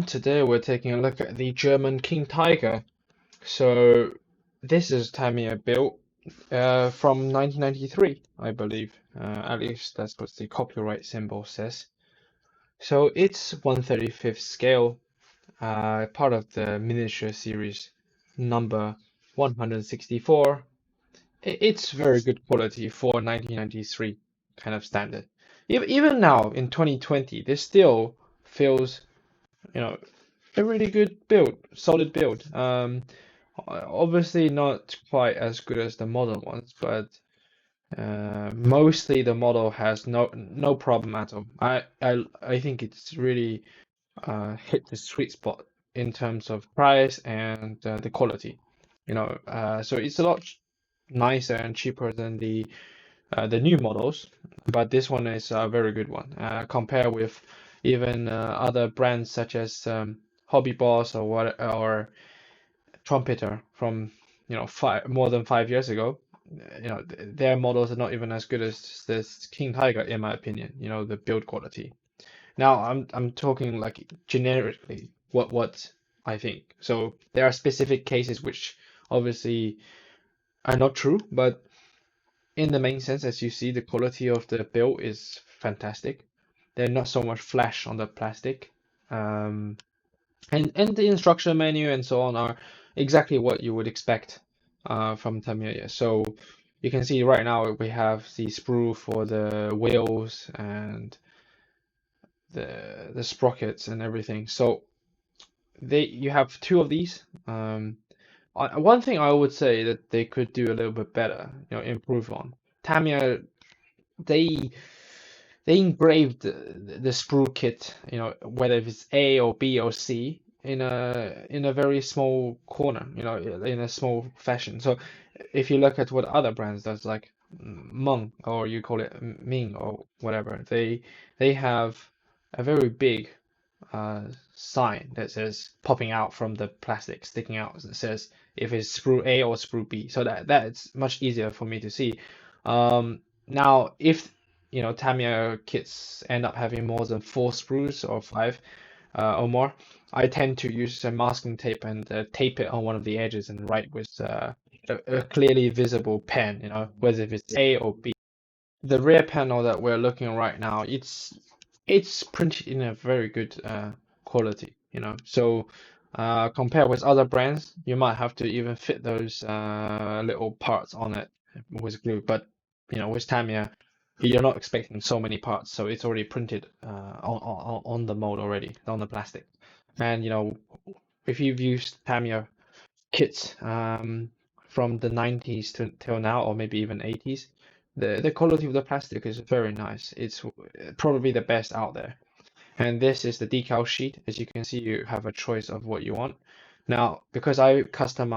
everyone. Today we're taking a look at the German King Tiger. So this is Tamiya built from 1993, I believe. At least that's what the copyright symbol says. So it's 1/35th scale, part of the miniature series number 164. It's very good quality for 1993 kind of standard. Even now in 2020, this still feels, you know, a really good build, solid build. Obviously not quite as good as the modern ones, but mostly the model has no problem at all. I think it's really hit the sweet spot in terms of price and the quality. So it's a lot nicer and cheaper than the new models, but this one is a very good one. Compare with even other brands such as Hobby Boss or Trumpeter from more than 5 years ago. Their models are not even as good as this King Tiger, in my opinion. The build quality. Now I'm talking like generically what I think. So there are specific cases which obviously are not true, but in the main sense, as you see, the quality of the build is fantastic. There's not so much flash on the plastic. Um, and the instruction menu and so on are exactly what you would expect from Tamiya. So you can see right now we have the sprue for the wheels and the sprockets and everything. So you have two of these. One thing I would say that they could do a little bit better, improve on. Tamiya, they they engraved the sprue kit, whether it's A or B or C, in a very small corner, in a small fashion. So if you look at what other brands does, like Meng, or you call it Ming or whatever, they have a very big sign that says popping out from the plastic, sticking out. That says if it's sprue A or sprue B. So that's much easier for me to see. Now, if Tamiya kits end up having more than 4 sprues or 5 or more, I tend to use a masking tape and tape it on one of the edges and write with a clearly visible pen, whether if it's A or B. The rear panel that we're looking at right now, it's printed in a very good quality, So compared with other brands, you might have to even fit those little parts on it with glue. But with Tamiya, you're not expecting so many parts, so it's already printed on the mold already, on the plastic. And if you've used Tamiya kits from the 90s till now, or maybe even 80s, the quality of the plastic is very nice. It's probably the best out there. And this is the decal sheet. As you can see, you have a choice of what you want. Now, because I custom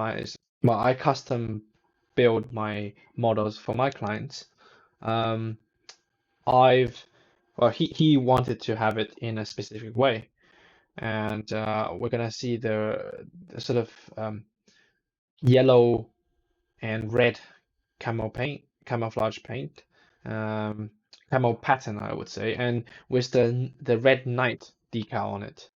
build my models for my clients, um, he wanted to have it in a specific way. And we're gonna see the sort of yellow and red camouflage paint, camo pattern, I would say, and with the red knight decal on it.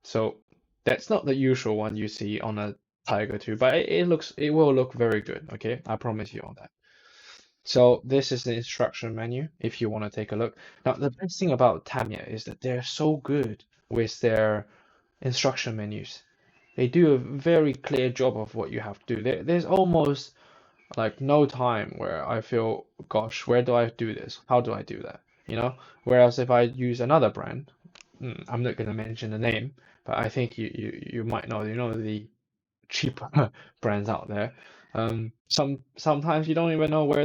So that's not the usual one you see on a Tiger 2, but it will look very good. Okay, I promise you on that. So this is the instruction menu if you want to take a look. Now the best thing about Tamiya is that they're so good with their instruction menus. They do a very clear job of what you have to do. There's almost like no time where I feel, gosh, where do I do this? How do I do that? Whereas if I use another brand, I'm not gonna mention the name, but I think you might know, the cheaper brands out there. Sometimes you don't even know where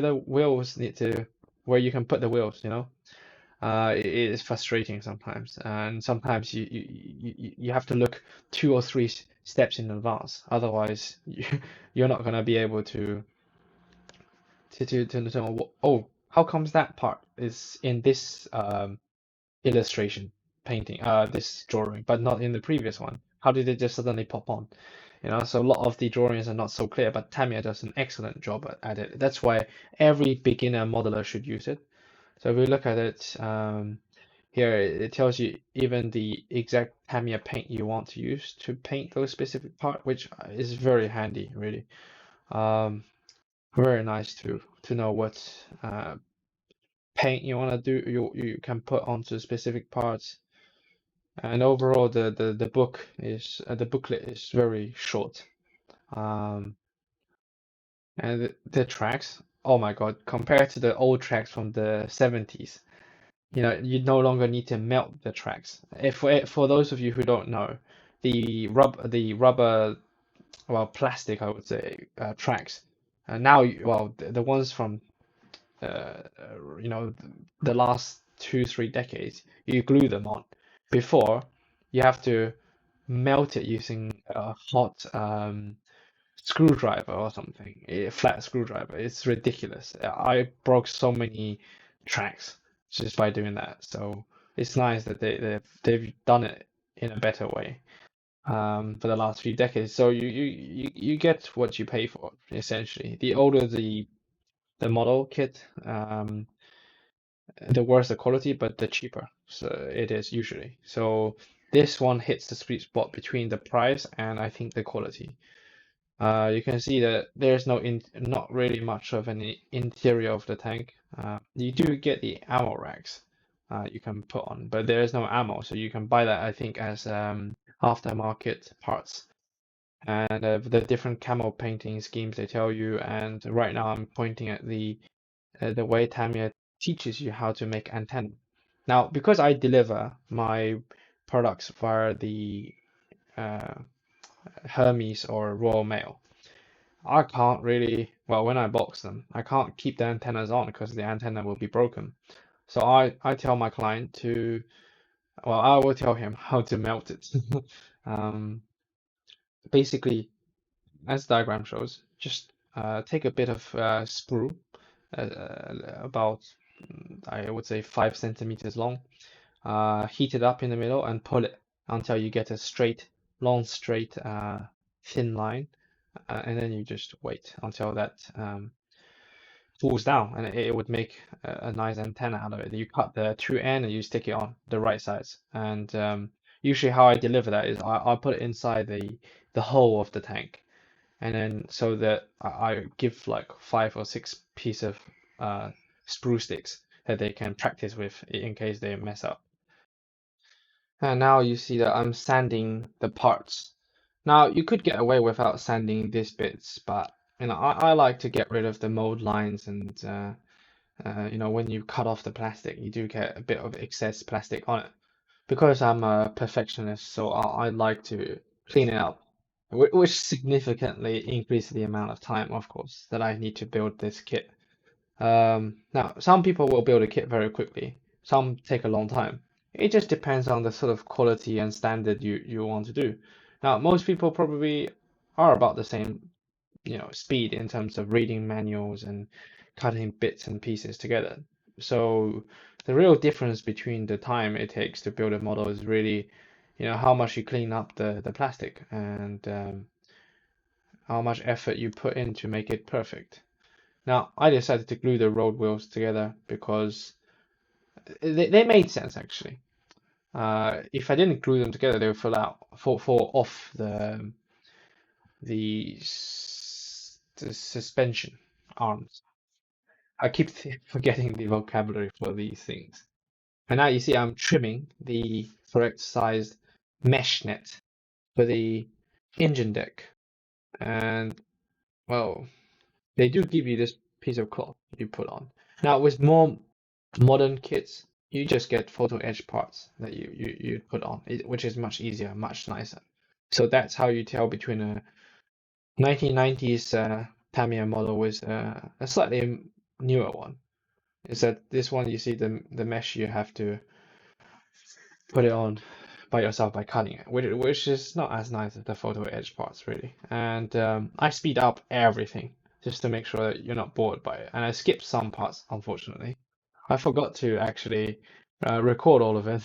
you can put the wheels. It is frustrating sometimes, and sometimes you have to look 2 or 3 steps in advance. Otherwise, you're not gonna be able to understand. Oh, how comes that part is in this illustration painting, this drawing, but not in the previous one? How did it just suddenly pop on? So a lot of the drawings are not so clear, but Tamiya does an excellent job at it. That's why every beginner modeler should use it. So if we look at it, Here it tells you even the exact Tamiya paint you want to use to paint those specific part, which is very handy, really. Um, Very nice to know what paint you want to do. You can put onto specific parts. And overall, the book is the booklet is very short. Um, and the tracks, oh my God, compared to the old tracks from the 70s, you no longer need to melt the tracks. If for those of you who don't know, the rubber, well, plastic, I would say, tracks. And now, well, the ones from uh, you know, the last 2, 3 decades, you glue them on. Before, you have to melt it using a hot screwdriver or something, a flat screwdriver. It's ridiculous. I broke so many tracks just by doing that. So it's nice that they've done it in a better way for the last few decades. So you get what you pay for, essentially. The older the model kit, the worse the quality, but the cheaper. So it is usually. So this one hits the sweet spot between the price and I think the quality. You can see that there's not really much of an interior of the tank. You do get the ammo racks you can put on, but there is no ammo, so you can buy that I think as aftermarket parts. And the different camo painting schemes they tell you. And right now I'm pointing at the way Tamiya teaches you how to make antenna. Now, because I deliver my products via the uh, Hermes or Royal Mail, I can't really, well, when I box them, I can't keep the antennas on because the antenna will be broken. So I tell my client to, well, I will tell him how to melt it. Um, Basically, as the diagram shows, just take a bit of sprue, about I would say 5 centimeters long, heat it up in the middle and pull it until you get a straight, long, straight, thin line, and then you just wait until that falls down, and it would make a nice antenna out of it. You cut the two end and you stick it on the right sides. And usually, how I deliver that is I put it inside the hull of the tank, and then so that I give like 5 or 6 piece of sprue sticks that they can practice with in case they mess up. And now you see that I'm sanding the parts. Now you could get away without sanding these bits, but I like to get rid of the mold lines and when you cut off the plastic, you do get a bit of excess plastic on it. Because I'm a perfectionist, so I like to clean it up, which significantly increases the amount of time, of course, that I need to build this kit. Now, some people will build a kit very quickly. Some take a long time. It just depends on the sort of quality and standard you want to do. Now, most people probably are about the same, speed in terms of reading manuals and cutting bits and pieces together. So the real difference between the time it takes to build a model is really, how much you clean up the plastic and how much effort you put in to make it perfect. Now, I decided to glue the road wheels together because they made sense actually. If I didn't glue them together, they would fall off the suspension arms. I keep forgetting the vocabulary for these things. And now you see I'm trimming the correct sized mesh net for the engine deck. And well, they do give you this piece of cloth you put on. Now with more modern kits, you just get photo etch parts that you put on, which is much easier, much nicer. So that's how you tell between a 1990s Tamiya model with a slightly newer one. Is that this one you see the mesh you have to put it on by yourself by cutting it, which is not as nice as the photo edge parts really. And I speed up everything just to make sure that you're not bored by it. And I skipped some parts, unfortunately. I forgot to actually record all of it.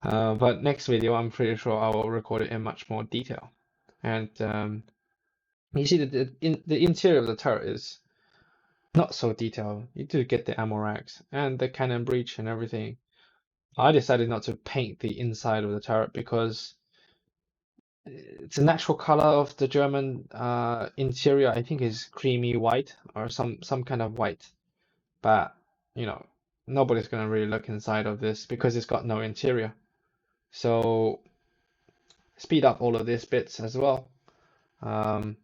But next video, I'm pretty sure I will record it in much more detail. And you see that the interior of the turret is not so detailed. You do get the ammo racks and the cannon breech and everything. I decided not to paint the inside of the turret because it's a natural color of the German interior. I think is creamy white or some kind of white. But you know, nobody's gonna really look inside of this because it's got no interior. So speed up all of these bits as well. Um,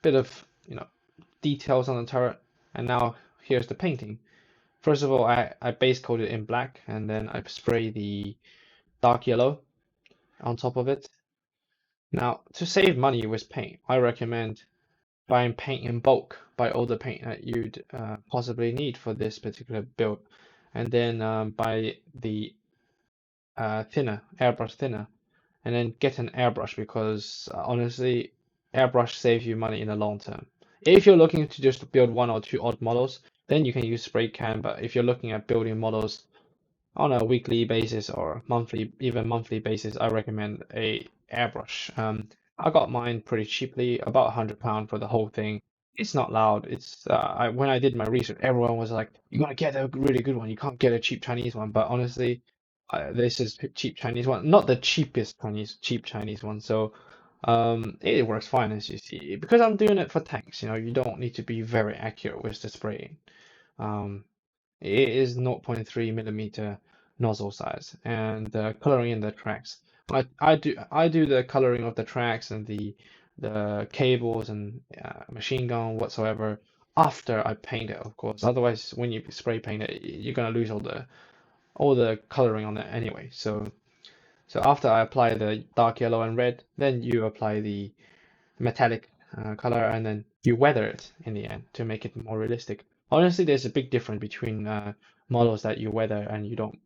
Bit of details on the turret, and now here's the painting. First of all, I base coat it in black, and then I spray the dark yellow on top of it. Now, to save money with paint, I recommend buying paint in bulk. Buy all the paint that you'd possibly need for this particular build, and then buy the airbrush thinner, and then get an airbrush because honestly, airbrush saves you money in the long term. If you're looking to just build one or two odd models, then you can use spray can. But if you're looking at building models on a weekly basis or monthly, even monthly basis, I recommend a airbrush. I got mine pretty cheaply, about £100 for the whole thing. It's not loud. When I did my research, everyone was like, "You gotta get a really good one. You can't get a cheap Chinese one." But honestly, this is cheap Chinese one, not the cheapest cheap Chinese one. So, it works fine as you see. Because I'm doing it for tanks, you don't need to be very accurate with the spraying. Um, it is 0.3 millimeter nozzle size, and coloring in the tracks. I do the coloring of the tracks and the cables and machine gun whatsoever after I paint it, of course. Otherwise, when you spray paint it, you're gonna lose all the coloring on it anyway. So after I apply the dark yellow and red, then you apply the metallic color, and then you weather it in the end to make it more realistic. Honestly, there's a big difference between models that you weather and you don't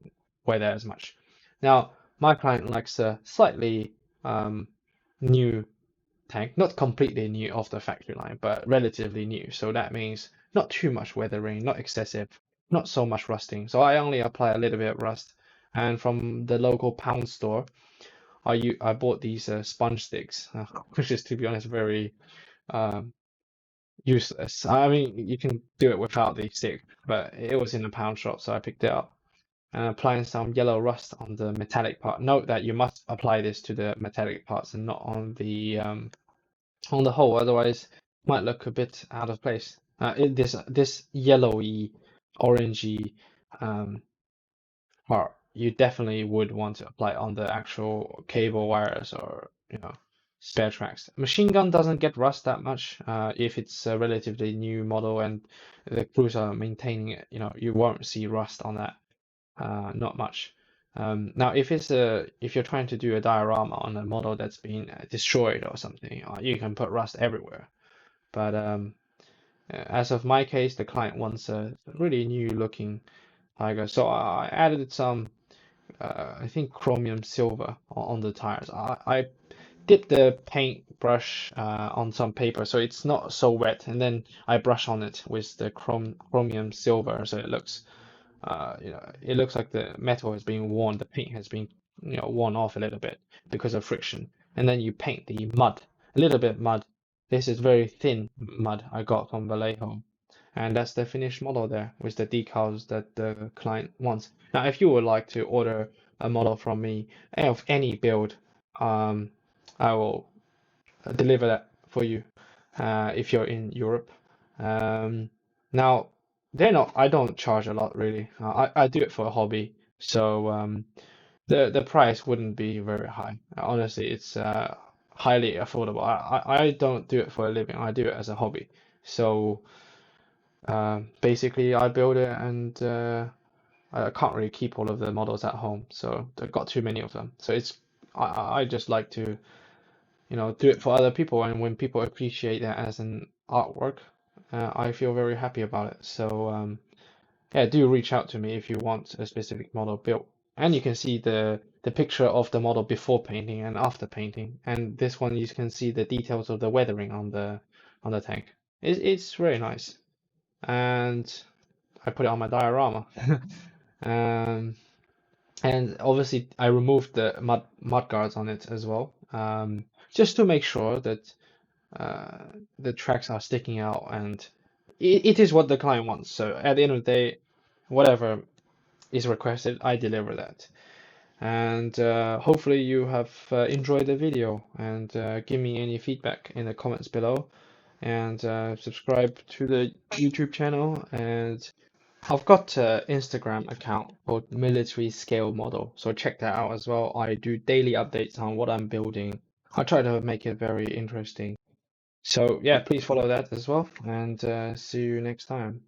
weather as much. Now, my client likes a slightly new tank, not completely new off the factory line, but relatively new. So that means not too much weathering, not excessive, not so much rusting. So I only apply a little bit of rust. And from the local pound store, I bought these sponge sticks, which is, to be honest, very um, useless. I mean, you can do it without the stick, but it was in a pound shop, so I picked it up. And applying some yellow rust on the metallic part. Note that you must apply this to the metallic parts and not on the whole, otherwise it might look a bit out of place. This yellowy, orangey um, part, you definitely would want to apply on the actual cable wires or spare tracks. Machine gun doesn't get rust that much if it's a relatively new model and the crews are maintaining it. You won't see rust on that, not much. Now, if you're trying to do a diorama on a model that's been destroyed or something, you can put rust everywhere. But as of my case, the client wants a really new looking Tiger, so I added some I think chromium silver on the tires. I dip the paintbrush on some paper so it's not so wet, and then I brush on it with the chromium silver so it looks like the metal has been worn, the paint has been worn off a little bit because of friction. And then you paint the mud, a little bit mud. This is very thin mud I got from Vallejo. And that's the finished model there with the decals that the client wants. Now, if you would like to order a model from me of any build, um, I will deliver that for you if you're in Europe. Um, Now, I don't charge a lot really. I do it for a hobby, so the price wouldn't be very high. Honestly, it's highly affordable. I don't do it for a living. I do it as a hobby. So basically, I build it, and I can't really keep all of the models at home, so I've got too many of them. So I just like to do it for other people, and when people appreciate that as an artwork, I feel very happy about it. So yeah, do reach out to me if you want a specific model built. And you can see the picture of the model before painting and after painting. And this one you can see the details of the weathering on the tank. It's very nice. And I put it on my diorama. Um, and obviously I removed the mud guards on it as well, just to make sure that uh, the tracks are sticking out, and it is what the client wants. So at the end of the day, whatever is requested, I deliver that. And hopefully you have enjoyed the video, and give me any feedback in the comments below, and subscribe to the YouTube channel. And I've got an Instagram account called Military Scale Model, so check that out as well. I do daily updates on what I'm building. I try to make it very interesting. So yeah, please follow that as well, and see you next time.